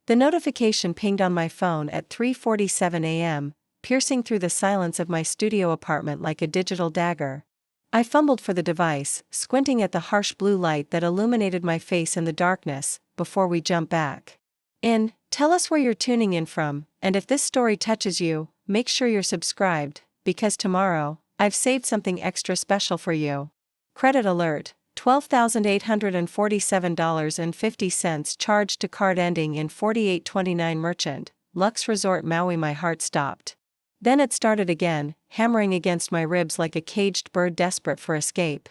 The notification pinged on my phone at 3:47 a.m., piercing through the silence of my studio apartment like a digital dagger. I fumbled for the device, squinting at the harsh blue light that illuminated my face in the darkness. Before we jump back in, tell us where you're tuning in from, and if this story touches you, make sure you're subscribed, because tomorrow, I've saved something extra special for you. Credit alert: $12,847.50 charged to card ending in 4829 merchant, Lux Resort Maui. My heart stopped. Then it started again, hammering against my ribs like a caged bird desperate for escape.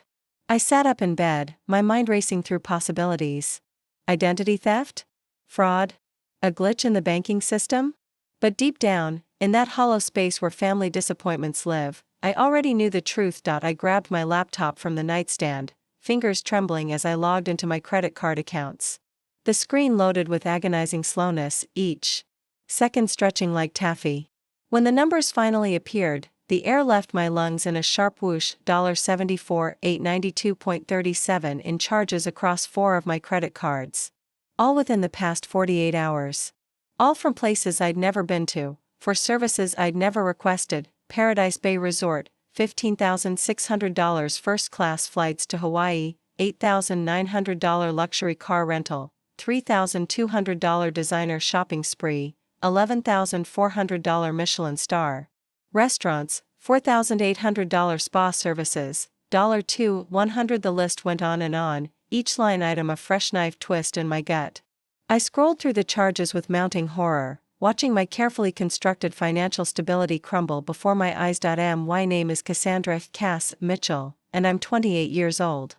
I sat up in bed, my mind racing through possibilities. Identity theft? Fraud? A glitch in the banking system? But deep down, in that hollow space where family disappointments live, I already knew the truth. I grabbed my laptop from the nightstand, fingers trembling as I logged into my credit card accounts. The screen loaded with agonizing slowness, each second stretching like taffy. When the numbers finally appeared, the air left my lungs in a sharp whoosh. $74,892.37 in charges across 4 of my credit cards. All within the past 48 hours. All from places I'd never been to, for services I'd never requested: Paradise Bay Resort, $15,600 first-class flights to Hawaii, $8,900 luxury car rental, $3,200 designer shopping spree, $11,400 Michelin star restaurants, $4,800 spa services, $2,100. The list went on and on, each line item a fresh knife twist in my gut. I scrolled through the charges with mounting horror, watching my carefully constructed financial stability crumble before my eyes. My name is Cassandra Cass Mitchell, and I'm 28 years old.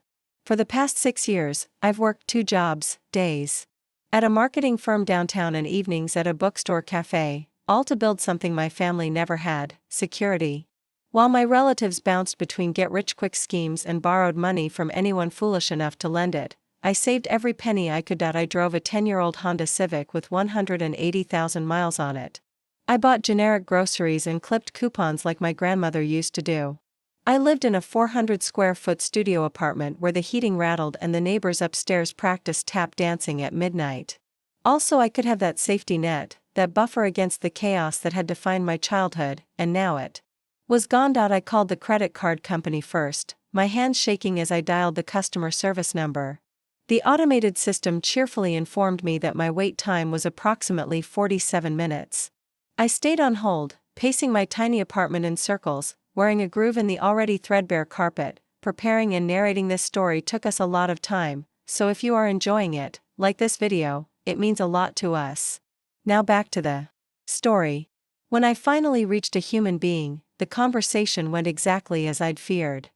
For the past 6 years, I've worked 2 jobs, days at a marketing firm downtown and evenings at a bookstore cafe, all to build something my family never had: security. While my relatives bounced between get-rich-quick schemes and borrowed money from anyone foolish enough to lend it, I saved every penny I could. I drove a 10-year-old Honda Civic with 180,000 miles on it. I bought generic groceries and clipped coupons like my grandmother used to do. I lived in a 400-square-foot studio apartment where the heating rattled and the neighbors upstairs practiced tap dancing at midnight. Also, I could have that safety net, that buffer against the chaos that had defined my childhood, and now it was gone. I called the credit card company first, my hands shaking as I dialed the customer service number. The automated system cheerfully informed me that my wait time was approximately 47 minutes. I stayed on hold, pacing my tiny apartment in circles, wearing a groove in the already threadbare carpet. Preparing and narrating this story took us a lot of time, so if you are enjoying it, like this video, it means a lot to us. Now back to the story. When I finally reached a human being, the conversation went exactly as I'd feared.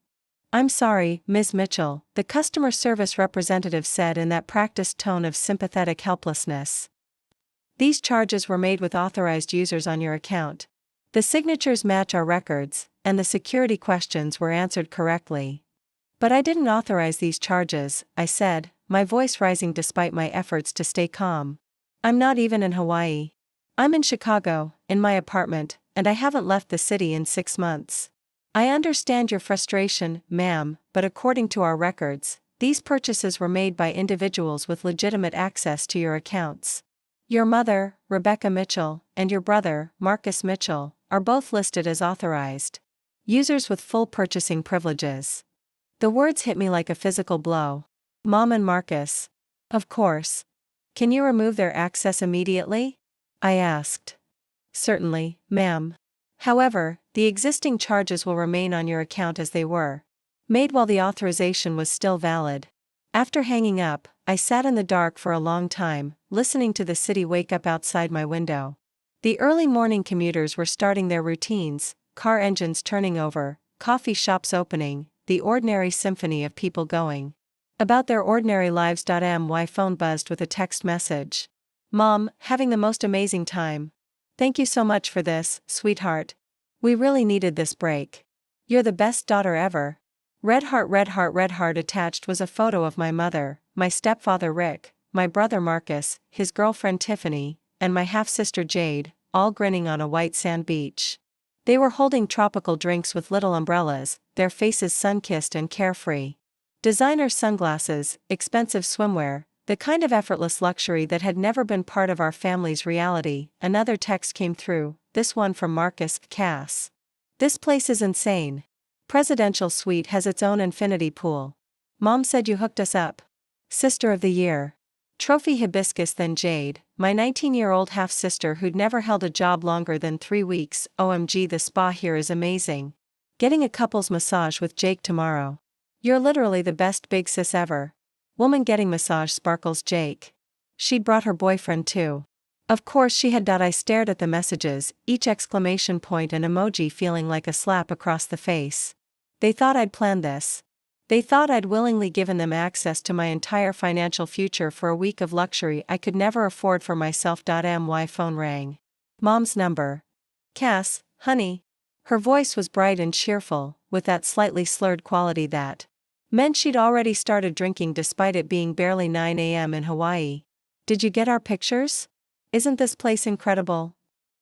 "I'm sorry, Ms. Mitchell," the customer service representative said in that practiced tone of sympathetic helplessness. "These charges were made with authorized users on your account. The signatures match our records, and the security questions were answered correctly." "But I didn't authorize these charges," I said, my voice rising despite my efforts to stay calm. "I'm not even in Hawaii. I'm in Chicago, in my apartment, and I haven't left the city in 6 months. I understand your frustration, ma'am, but according to our records, these purchases were made by individuals with legitimate access to your accounts. Your mother, Rebecca Mitchell, and your brother, Marcus Mitchell, are both listed as authorized users with full purchasing privileges." The words hit me like a physical blow. Mom and Marcus. Of course. "Can you remove their access immediately?" I asked. "Certainly, ma'am. However, the existing charges will remain on your account as they were, made while the authorization was still valid." After hanging up, I sat in the dark for a long time, listening to the city wake up outside my window. The early morning commuters were starting their routines, car engines turning over, coffee shops opening, the ordinary symphony of people going about their ordinary lives. My phone buzzed with a text message. "Mom, having the most amazing time. Thank you so much for this, sweetheart. We really needed this break. You're the best daughter ever. Red heart, red heart, red heart." Attached was a photo of my mother, my stepfather Rick, my brother Marcus, his girlfriend Tiffany, and my half-sister Jade, all grinning on a white sand beach. They were holding tropical drinks with little umbrellas, their faces sun-kissed and carefree. Designer sunglasses, expensive swimwear, The kind of effortless luxury that had never been part of our family's reality. Another text came through, this one from Marcus, Cass. This place is insane. Presidential suite has its own infinity pool. Mom said you hooked us up. Sister of the year. Trophy hibiscus then jade, my 19-year-old half-sister who'd never held a job longer than 3 weeks. OMG, the spa here is amazing. Getting a couple's massage with Jake tomorrow. You're literally the best big sis ever. Woman getting massage sparkles Jake. She'd brought her boyfriend too. Of course she had. I stared at the messages, each exclamation point and emoji feeling like a slap across the face. They thought I'd planned this. They thought I'd willingly given them access to my entire financial future for a week of luxury I could never afford for myself. My phone rang. Mom's number. Cass, honey. Her voice was bright and cheerful, with that slightly slurred quality that meant she'd already started drinking despite it being barely 9 a.m. in Hawaii. Did you get our pictures? Isn't this place incredible?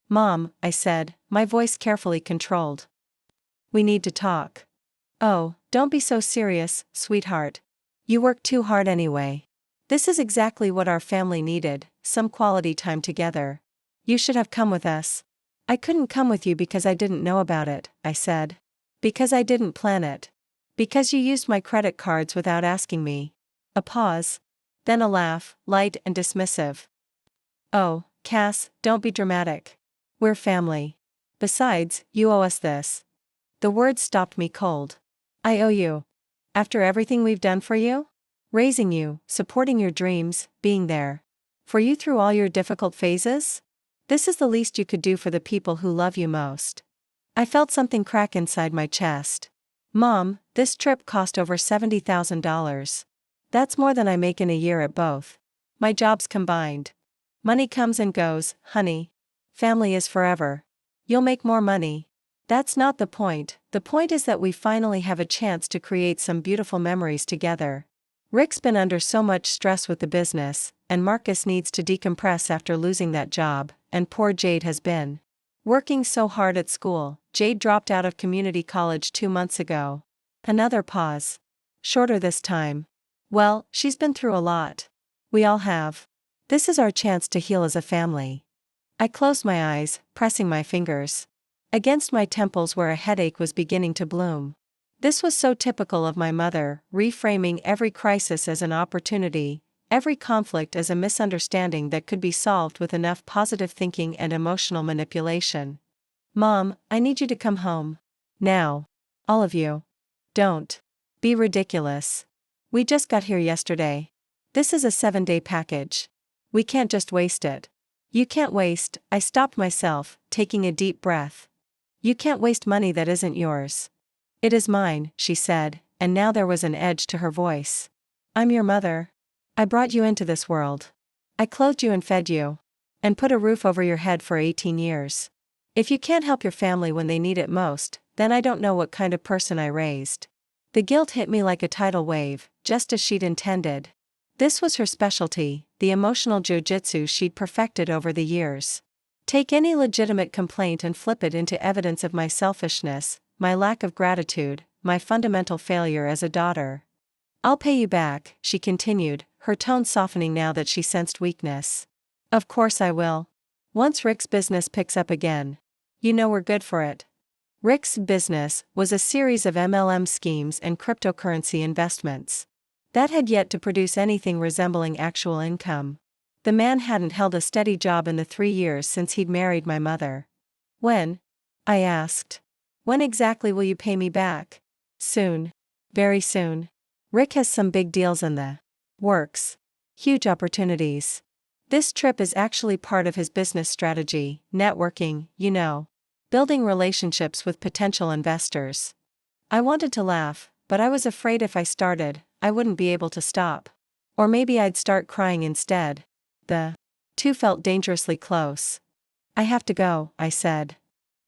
Mom, I said, my voice carefully controlled. We need to talk. Oh, don't be so serious, sweetheart. You work too hard anyway. This is exactly what our family needed, some quality time together. You should have come with us. I couldn't come with you because I didn't know about it, I said. Because I didn't plan it. Because you used my credit cards without asking me. A pause. Then a laugh, light and dismissive. Oh, Cass, don't be dramatic. We're family. Besides, you owe us this. The words stopped me cold. I owe you. After everything we've done for you? Raising you, supporting your dreams, being there. For you through all your difficult phases? This is the least you could do for the people who love you most. I felt something crack inside my chest. Mom, this trip cost over $70,000. That's more than I make in a year at both my jobs combined. Money comes and goes, honey. Family is forever. You'll make more money. That's not the point. The point is that we finally have a chance to create some beautiful memories together. Rick's been under so much stress with the business, and Marcus needs to decompress after losing that job, and poor Jade has been working so hard at school. Jade dropped out of community college 2 months ago. Another pause. Shorter this time. Well, she's been through a lot. We all have. This is our chance to heal as a family. I closed my eyes, pressing my fingers against my temples where a headache was beginning to bloom. This was so typical of my mother, reframing every crisis as an opportunity, every conflict as a misunderstanding that could be solved with enough positive thinking and emotional manipulation. Mom, I need you to come home. Now. All of you. Don't be ridiculous. We just got here yesterday. This is a 7-day package. We can't just waste it. You can't waste, I stopped myself, taking a deep breath. You can't waste money that isn't yours. It is mine, she said, and now there was an edge to her voice. I'm your mother. I brought you into this world. I clothed you and fed you. And put a roof over your head for 18 years. If you can't help your family when they need it most, then I don't know what kind of person I raised. The guilt hit me like a tidal wave, just as she'd intended. This was her specialty, the emotional jiu-jitsu she'd perfected over the years. Take any legitimate complaint and flip it into evidence of my selfishness, my lack of gratitude, my fundamental failure as a daughter. I'll pay you back, she continued, her tone softening now that she sensed weakness. Of course I will. Once Rick's business picks up again. You know we're good for it. Rick's business was a series of MLM schemes and cryptocurrency investments that had yet to produce anything resembling actual income. The man hadn't held a steady job in the 3 years since he'd married my mother. When? I asked. When exactly will you pay me back? Soon. Very soon. Rick has some big deals in the works. Huge opportunities. This trip is actually part of his business strategy, networking, you know. Building relationships with potential investors. I wanted to laugh, but I was afraid if I started, I wouldn't be able to stop. Or maybe I'd start crying instead. The two felt dangerously close. I have to go, I said.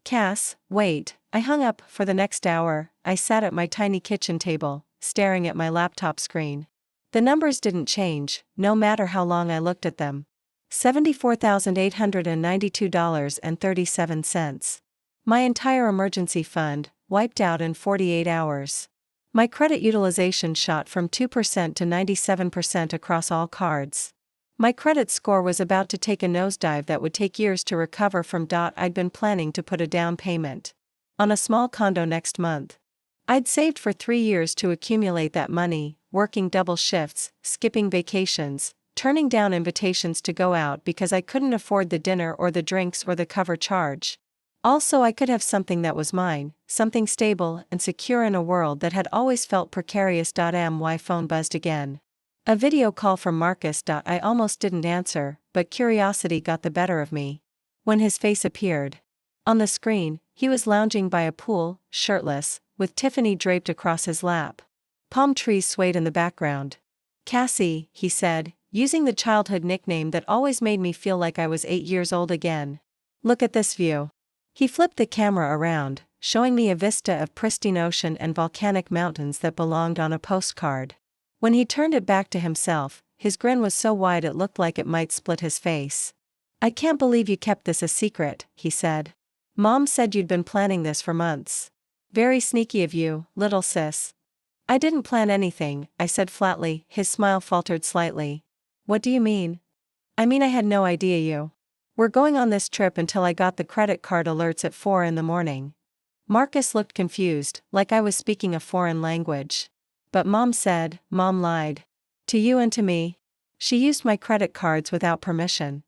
Cass, wait. I hung up. For the next hour, I sat at my tiny kitchen table, staring at my laptop screen. The numbers didn't change, no matter how long I looked at them. $74,892.37. My entire emergency fund, wiped out in 48 hours. My credit utilization shot from 2% to 97% across all cards. My credit score was about to take a nosedive that would take years to recover from. I'd been planning to put a down payment on a small condo next month. I'd saved for 3 years to accumulate that money, working double shifts, skipping vacations, turning down invitations to go out because I couldn't afford the dinner or the drinks or the cover charge. Also, I could have something that was mine, something stable and secure in a world that had always felt precarious. My phone buzzed again. A video call from Marcus. I almost didn't answer, but curiosity got the better of me. When his face appeared on the screen, he was lounging by a pool, shirtless, with Tiffany draped across his lap. Palm trees swayed in the background. "Cassie," he said, using the childhood nickname that always made me feel like I was 8 years old again. "Look at this view." He flipped the camera around, showing me a vista of pristine ocean and volcanic mountains that belonged on a postcard. When he turned it back to himself, his grin was so wide it looked like it might split his face. "I can't believe you kept this a secret," he said. "Mom said you'd been planning this for months." "Very sneaky of you, little sis." "I didn't plan anything," I said flatly. His smile faltered slightly. "What do you mean?" "I mean I had no idea you were going on this trip until I got the credit card alerts at 4 in the morning." Marcus looked confused, like I was speaking a foreign language. "But Mom said." "Mom lied. To you and to me. She used my credit cards without permission."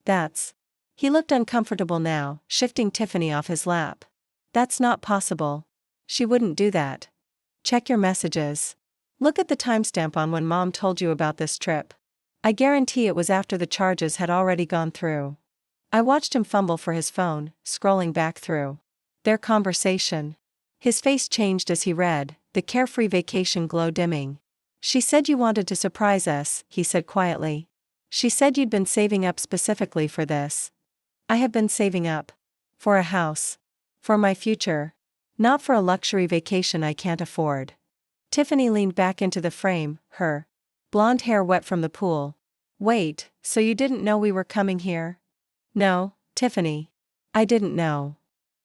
"That's..." He looked uncomfortable now, shifting Tiffany off his lap. "That's not possible. She wouldn't do that. Check your messages. Look at the timestamp on when Mom told you about this trip. I guarantee it was after the charges had already gone through." I watched him fumble for his phone, scrolling back through their conversation. His face changed as he read, the carefree vacation glow dimming. "She said you wanted to surprise us," he said quietly. "She said you'd been saving up specifically for this." "I have been saving up. For a house. For my future. Not for a luxury vacation I can't afford." Tiffany leaned back into the frame, her blonde hair wet from the pool. "Wait, so you didn't know we were coming here?" "No, Tiffany. I didn't know."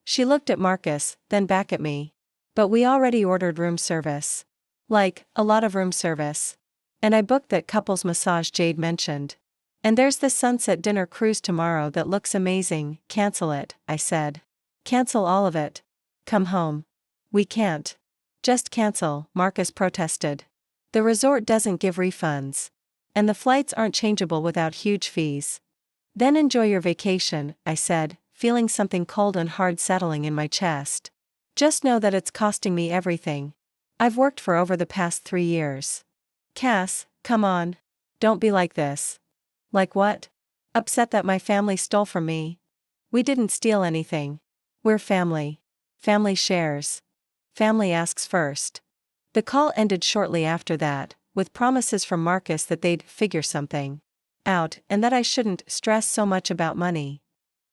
She looked at Marcus, then back at me. "But we already ordered room service. Like, a lot of room service. And I booked that couples massage Jade mentioned. And there's the sunset dinner cruise tomorrow that looks amazing." "Cancel it," I said. "Cancel all of it. Come home." "We can't. Just cancel," Marcus protested. "The resort doesn't give refunds. And the flights aren't changeable without huge fees." "Then enjoy your vacation," I said, feeling something cold and hard settling in my chest. "Just know that it's costing me everything I've worked for over the past 3 years." "Cass, come on. Don't be like this." "Like what?" "Upset that my family stole from me." "We didn't steal anything. We're family. Family shares. Family asks first." The call ended shortly after that, with promises from Marcus that they'd figure something out and that I shouldn't stress so much about money.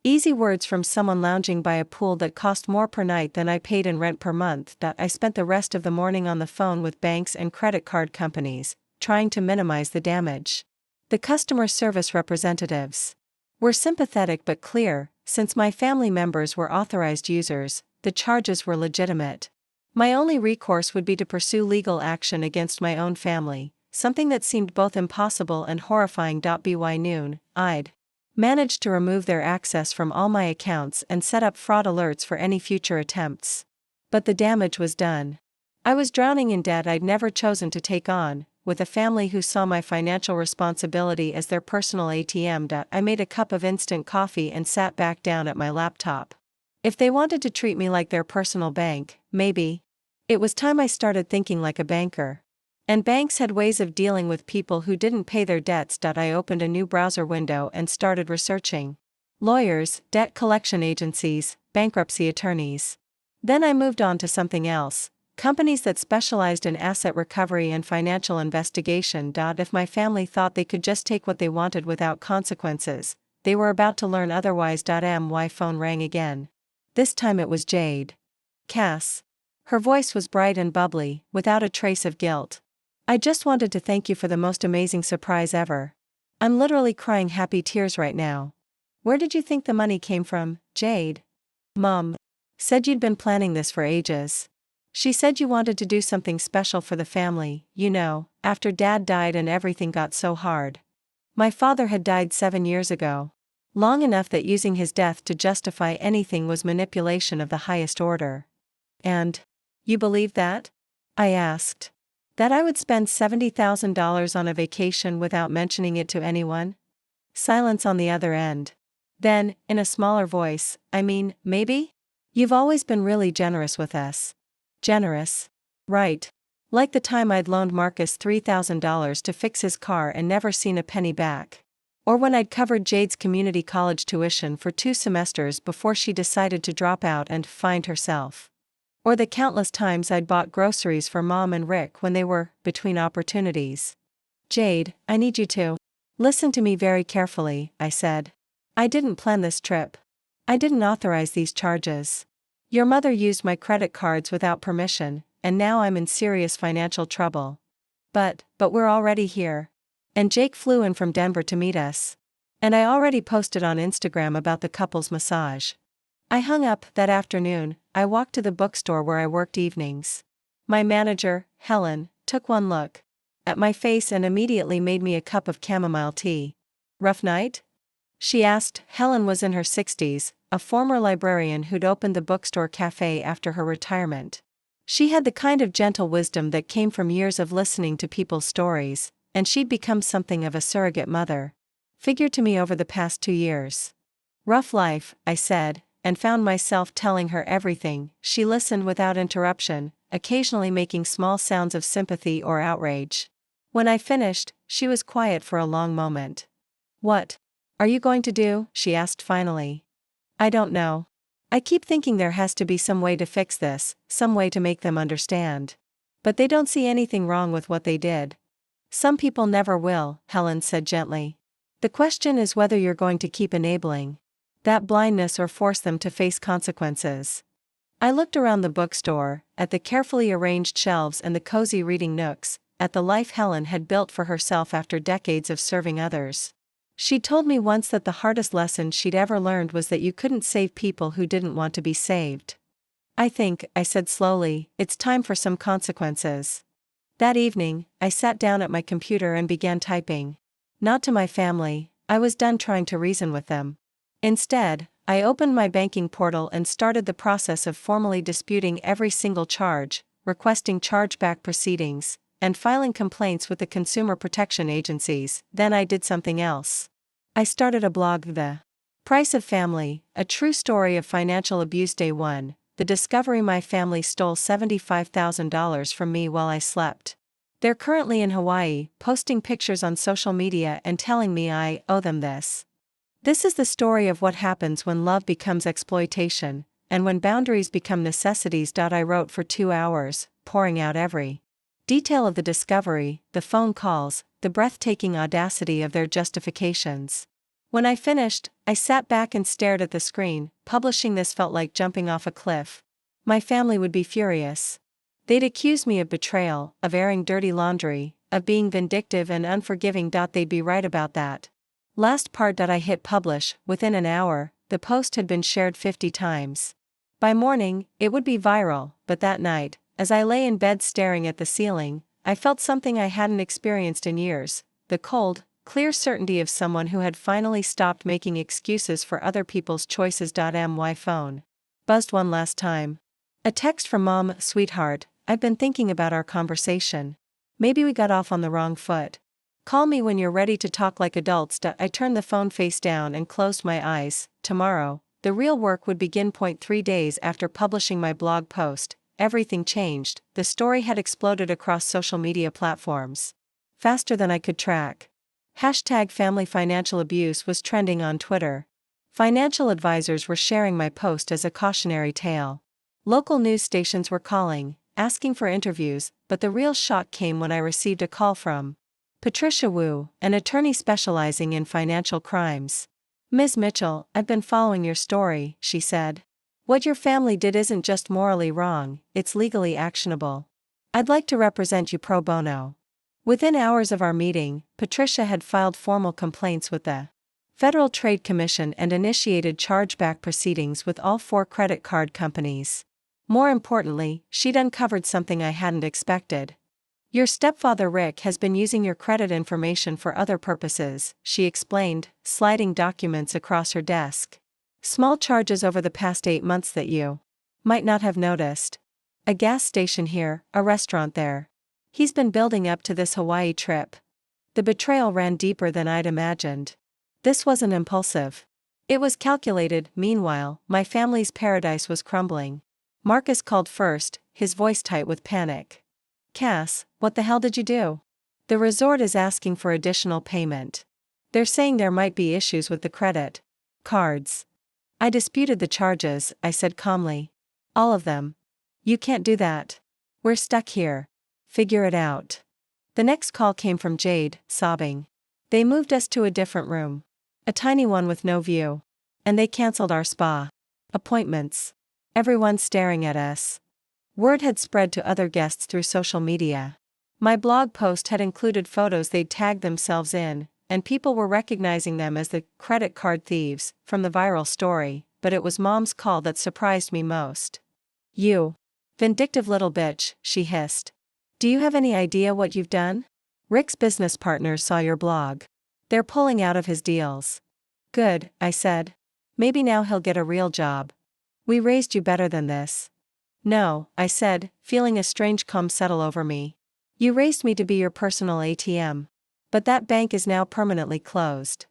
Easy words from someone lounging by a pool that cost more per night than I paid in rent per month. I spent the rest of the morning on the phone with banks and credit card companies, trying to minimize the damage. The customer service representatives were sympathetic but clear. Since my family members were authorized users, the charges were legitimate. My only recourse would be to pursue legal action against my own family, something that seemed both impossible and horrifying. By noon, I'd managed to remove their access from all my accounts and set up fraud alerts for any future attempts. But the damage was done. I was drowning in debt I'd never chosen to take on, with a family who saw my financial responsibility as their personal ATM. I made a cup of instant coffee and sat back down at my laptop. If they wanted to treat me like their personal bank, maybe. It was time I started thinking like a banker. And banks had ways of dealing with people who didn't pay their debts. I opened a new browser window and started researching lawyers, debt collection agencies, bankruptcy attorneys. Then I moved on to something else, companies that specialized in asset recovery and financial investigation. If my family thought they could just take what they wanted without consequences, they were about to learn otherwise. My phone rang again. This time it was Jade. "Cass." Her voice was bright and bubbly, without a trace of guilt. "I just wanted to thank you for the most amazing surprise ever. I'm literally crying happy tears right now." "Where did you think the money came from, Jade?" "Mom said you'd been planning this for ages." She said you wanted to do something special for the family, after Dad died and everything got so hard. My father had died 7 years ago. Long enough that using his death to justify anything was manipulation of the highest order. And you believe that? I asked. That I would spend $70,000 on a vacation without mentioning it to anyone? Silence on the other end. Then, in a smaller voice, maybe? You've always been really generous with us. Generous? Right. Like the time I'd loaned Marcus $3,000 to fix his car and never seen a penny back. Or when I'd covered Jade's community college tuition for 2 semesters before she decided to drop out and find herself. Or the countless times I'd bought groceries for Mom and Rick when they were between opportunities. Jade, I need you to listen to me very carefully, I said. I didn't plan this trip. I didn't authorize these charges. Your mother used my credit cards without permission, and now I'm in serious financial trouble. But we're already here. And Jake flew in from Denver to meet us. And I already posted on Instagram about the couple's massage. I hung up that afternoon. I walked to the bookstore where I worked evenings. My manager, Helen, took one look at my face and immediately made me a cup of chamomile tea. Rough night? She asked. Helen was in her 60s, a former librarian who'd opened the bookstore cafe after her retirement. She had the kind of gentle wisdom that came from years of listening to people's stories, and she'd become something of a surrogate mother figure to me over the past 2 years. Rough life, I said, and found myself telling her everything. She listened without interruption, occasionally making small sounds of sympathy or outrage. When I finished, she was quiet for a long moment. What are you going to do? She asked finally. I don't know. I keep thinking there has to be some way to fix this, some way to make them understand. But they don't see anything wrong with what they did. Some people never will, Helen said gently. The question is whether you're going to keep enabling that blindness or force them to face consequences. I looked around the bookstore, at the carefully arranged shelves and the cozy reading nooks, at the life Helen had built for herself after decades of serving others. She'd told me once that the hardest lesson she'd ever learned was that you couldn't save people who didn't want to be saved. I said slowly, it's time for some consequences. That evening, I sat down at my computer and began typing. Not to my family, I was done trying to reason with them. Instead, I opened my banking portal and started the process of formally disputing every single charge, requesting chargeback proceedings, and filing complaints with the consumer protection agencies. Then I did something else. I started a blog, The Price of Family, a true story of financial abuse. Day 1, the discovery my family stole $75,000 from me while I slept. They're currently in Hawaii, posting pictures on social media and telling me I owe them this. This is the story of what happens when love becomes exploitation, and when boundaries become necessities. I wrote for 2 hours, pouring out every detail of the discovery, the phone calls, the breathtaking audacity of their justifications. When I finished, I sat back and stared at the screen. Publishing this felt like jumping off a cliff. My family would be furious. They'd accuse me of betrayal, of airing dirty laundry, of being vindictive and unforgiving. They'd be right about that. Last part. I hit publish. Within an hour, the post had been shared 50 times. By morning, it would be viral, but that night, as I lay in bed staring at the ceiling, I felt something I hadn't experienced in years, the cold, clear certainty of someone who had finally stopped making excuses for other people's choices. My phone buzzed one last time. A text from Mom. Sweetheart, I've been thinking about our conversation. Maybe we got off on the wrong foot. Call me when you're ready to talk like adults. I turned the phone face down and closed my eyes. Tomorrow, the real work would begin. 3 days after publishing my blog post, everything changed. The story had exploded across social media platforms. Faster than I could track. #family financial abuse was trending on Twitter. Financial advisors were sharing my post as a cautionary tale. Local news stations were calling, asking for interviews, but the real shock came when I received a call from Patricia Wu, an attorney specializing in financial crimes. Ms. Mitchell, I've been following your story, she said. What your family did isn't just morally wrong, it's legally actionable. I'd like to represent you pro bono. Within hours of our meeting, Patricia had filed formal complaints with the Federal Trade Commission and initiated chargeback proceedings with all 4 credit card companies. More importantly, she'd uncovered something I hadn't expected. Your stepfather Rick has been using your credit information for other purposes, she explained, sliding documents across her desk. Small charges over the past 8 months that you might not have noticed. A gas station here, a restaurant there. He's been building up to this Hawaii trip. The betrayal ran deeper than I'd imagined. This wasn't impulsive. It was calculated. Meanwhile, my family's paradise was crumbling. Marcus called first, his voice tight with panic. Cass, what the hell did you do? The resort is asking for additional payment. They're saying there might be issues with the credit cards. I disputed the charges, I said calmly. All of them. You can't do that. We're stuck here. Figure it out. The next call came from Jade, sobbing. They moved us to a different room. A tiny one with no view. And they canceled our spa appointments. Everyone's staring at us. Word had spread to other guests through social media. My blog post had included photos they'd tagged themselves in, and people were recognizing them as the credit card thieves from the viral story, but it was Mom's call that surprised me most. You vindictive little bitch, she hissed. Do you have any idea what you've done? Rick's business partners saw your blog. They're pulling out of his deals. Good, I said. Maybe now he'll get a real job. We raised you better than this. No, I said, feeling a strange calm settle over me. You raised me to be your personal ATM. But that bank is now permanently closed.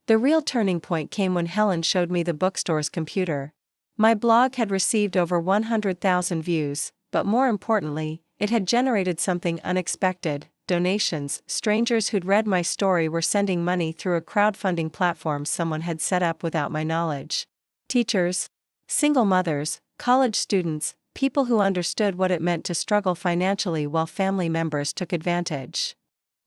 The real turning point came when Helen showed me the bookstore's computer. My blog had received over 100,000 views, but more importantly, it had generated something unexpected: donations. Strangers who'd read my story were sending money through a crowdfunding platform someone had set up without my knowledge. Teachers, single mothers, college students, people who understood what it meant to struggle financially while family members took advantage.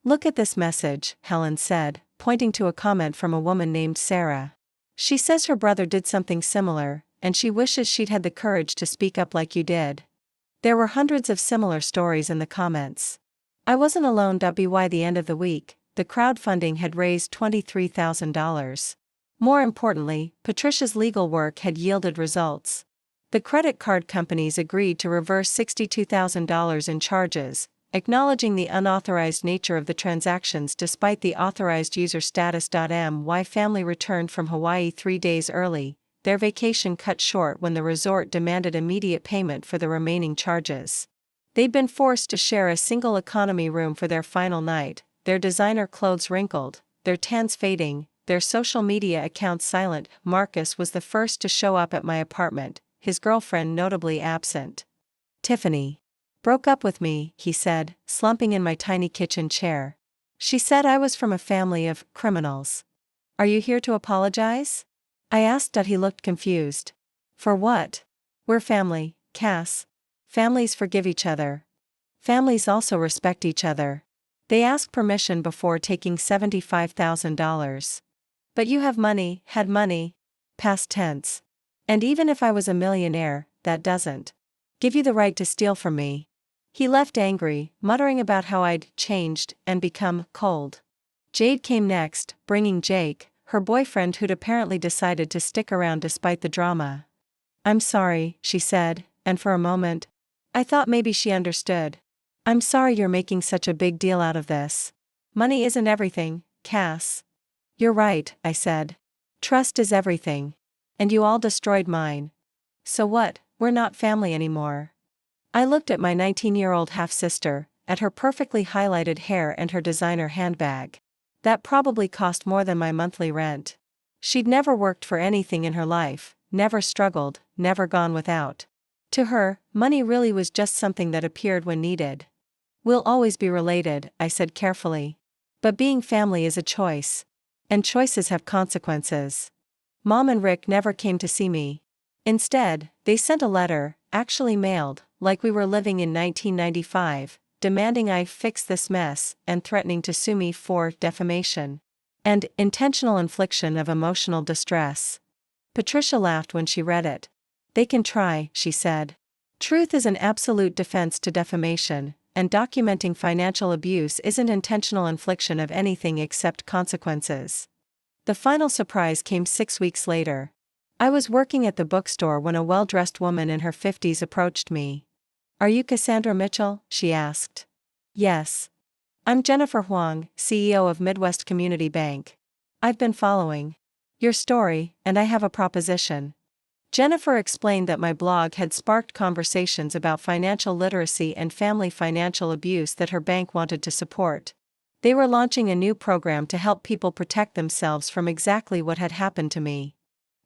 Look at this message, Helen said, pointing to a comment from a woman named Sarah. She says her brother did something similar, and she wishes she'd had the courage to speak up like you did. There were hundreds of similar stories in the comments. I wasn't alone. By the end of the week, the crowdfunding had raised $23,000. More importantly, Patricia's legal work had yielded results. The credit card companies agreed to reverse $62,000 in charges, acknowledging the unauthorized nature of the transactions despite the authorized user status. My family returned from Hawaii 3 days early, their vacation cut short when the resort demanded immediate payment for the remaining charges. They'd been forced to share a single economy room for their final night, their designer clothes wrinkled, their tans fading, their social media accounts silent. Marcus was the first to show up at my apartment, his girlfriend notably absent. Tiffany broke up with me, he said, slumping in my tiny kitchen chair. She said I was from a family of criminals. Are you here to apologize? I asked. He looked confused. For what? We're family, Cass. Families forgive each other. Families also respect each other. They ask permission before taking $75,000. But you have money, had money. Past tense. And even if I was a millionaire, that doesn't give you the right to steal from me. He left angry, muttering about how I'd changed and become cold. Jade came next, bringing Jake, her boyfriend who'd apparently decided to stick around despite the drama. I'm sorry, she said, and for a moment, I thought maybe she understood. I'm sorry you're making such a big deal out of this. Money isn't everything, Cass. You're right, I said. Trust is everything. And you all destroyed mine. So what, we're not family anymore. I looked at my 19-year-old half-sister, at her perfectly highlighted hair and her designer handbag. That probably cost more than my monthly rent. She'd never worked for anything in her life, never struggled, never gone without. To her, money really was just something that appeared when needed. We'll always be related, I said carefully. But being family is a choice. And choices have consequences. Mom and Rick never came to see me. Instead, they sent a letter, actually mailed, like we were living in 1995, demanding I fix this mess and threatening to sue me for defamation and intentional infliction of emotional distress. Patricia laughed when she read it. They can try, she said. Truth is an absolute defense to defamation, and documenting financial abuse isn't intentional infliction of anything except consequences. The final surprise came 6 weeks later. I was working at the bookstore when a well-dressed woman in her 50s approached me. "Are you Cassandra Mitchell?" she asked. "Yes. I'm Jennifer Huang, CEO of Midwest Community Bank. I've been following your story, and I have a proposition." Jennifer explained that my blog had sparked conversations about financial literacy and family financial abuse that her bank wanted to support. They were launching a new program to help people protect themselves from exactly what had happened to me.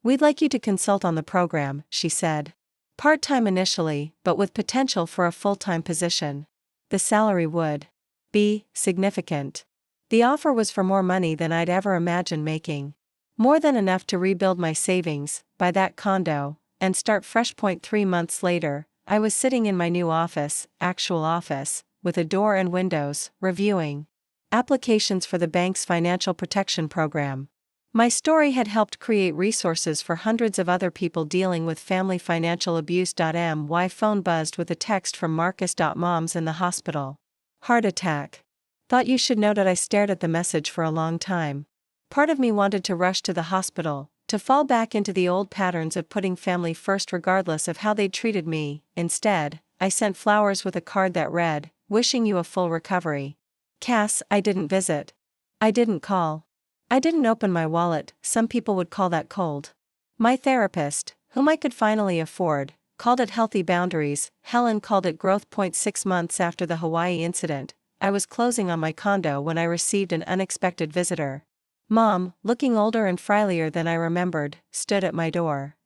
"We'd like you to consult on the program," she said. "Part-time initially, but with potential for a full-time position. The salary would be significant." The offer was for more money than I'd ever imagined making. More than enough to rebuild my savings, buy that condo, and start fresh. 3 months later, I was sitting in my new office, actual office, with a door and windows, reviewing applications for the bank's financial protection program. My story had helped create resources for hundreds of other people dealing with family financial abuse. My phone buzzed with a text from Marcus. "Mom's in the hospital. Heart attack. Thought you should know that." I stared at the message for a long time. Part of me wanted to rush to the hospital, to fall back into the old patterns of putting family first regardless of how they'd treated me. Instead, I sent flowers with a card that read, "Wishing you a full recovery. Cass." I didn't visit. I didn't call. I didn't open my wallet. Some people would call that cold. My therapist, whom I could finally afford, called it healthy boundaries. Helen called it growth. 6 months after the Hawaii incident, I was closing on my condo when I received an unexpected visitor. Mom, looking older and frilier than I remembered, stood at my door.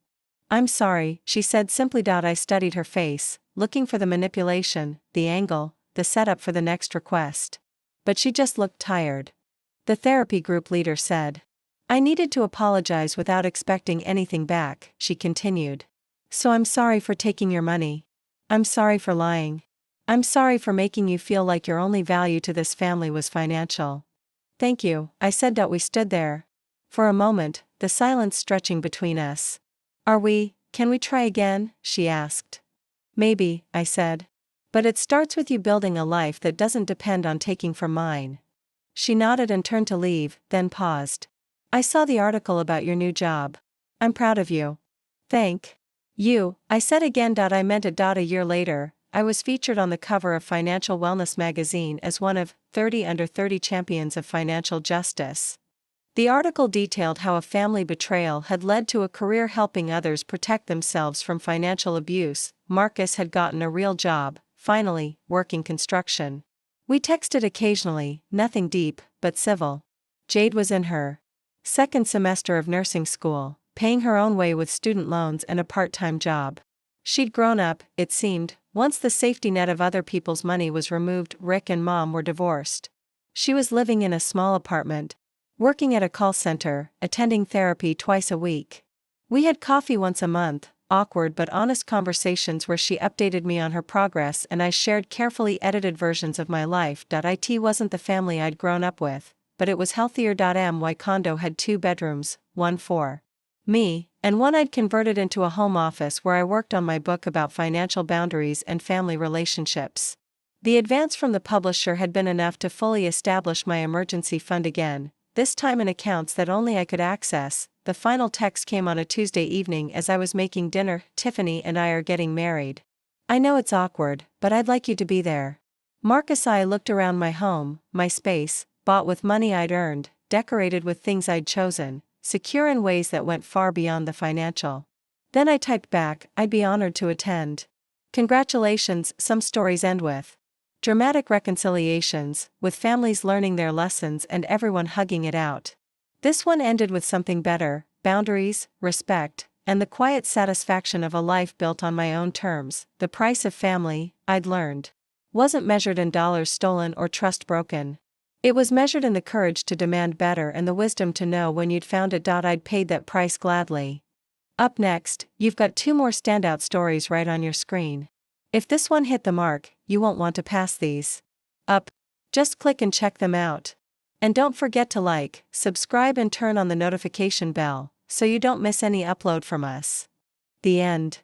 "I'm sorry," she said simply. I studied her face, looking for the manipulation, the angle, the setup for the next request. But she just looked tired. The therapy group leader said. "I needed to apologize without expecting anything back," she continued. "So I'm sorry for taking your money. I'm sorry for lying. I'm sorry for making you feel like your only value to this family was financial." "Thank you," I said. We stood there for a moment, the silence stretching between us. Can we try again?" she asked. "Maybe," I said. "But it starts with you building a life that doesn't depend on taking from mine." She nodded and turned to leave, then paused. "I saw the article about your new job. I'm proud of you." "Thank you," I said again. I meant it. A year later, I was featured on the cover of Financial Wellness magazine as one of 30 under 30 champions of financial justice. The article detailed how a family betrayal had led to a career helping others protect themselves from financial abuse. Marcus had gotten a real job, finally, working construction. We texted occasionally, nothing deep, but civil. Jade was in her second semester of nursing school, paying her own way with student loans and a part-time job. She'd grown up, it seemed, once the safety net of other people's money was removed. Rick and Mom were divorced. She was living in a small apartment, working at a call center, attending therapy twice a week. We had coffee once a month, awkward but honest conversations where she updated me on her progress and I shared carefully edited versions of my life. It wasn't the family I'd grown up with, but it was healthier. My condo had 2 bedrooms, one for me, and one I'd converted into a home office where I worked on my book about financial boundaries and family relationships. The advance from the publisher had been enough to fully establish my emergency fund again, this time in accounts that only I could access. The final text came on a Tuesday evening as I was making dinner. "Tiffany and I are getting married. I know it's awkward, but I'd like you to be there." Marcus. I looked around my home, my space, bought with money I'd earned, decorated with things I'd chosen, secure in ways that went far beyond the financial. Then I typed back, "I'd be honored to attend. Congratulations." Some stories end with dramatic reconciliations, with families learning their lessons and everyone hugging it out. This one ended with something better: boundaries, respect, and the quiet satisfaction of a life built on my own terms. The price of family, I'd learned, wasn't measured in dollars stolen or trust broken. It was measured in the courage to demand better and the wisdom to know when you'd found it. I'd paid that price gladly. Up next, you've got 2 more standout stories right on your screen. If this one hit the mark, you won't want to pass these up. Just click and check them out. And don't forget to like, subscribe and turn on the notification bell, so you don't miss any upload from us. The end.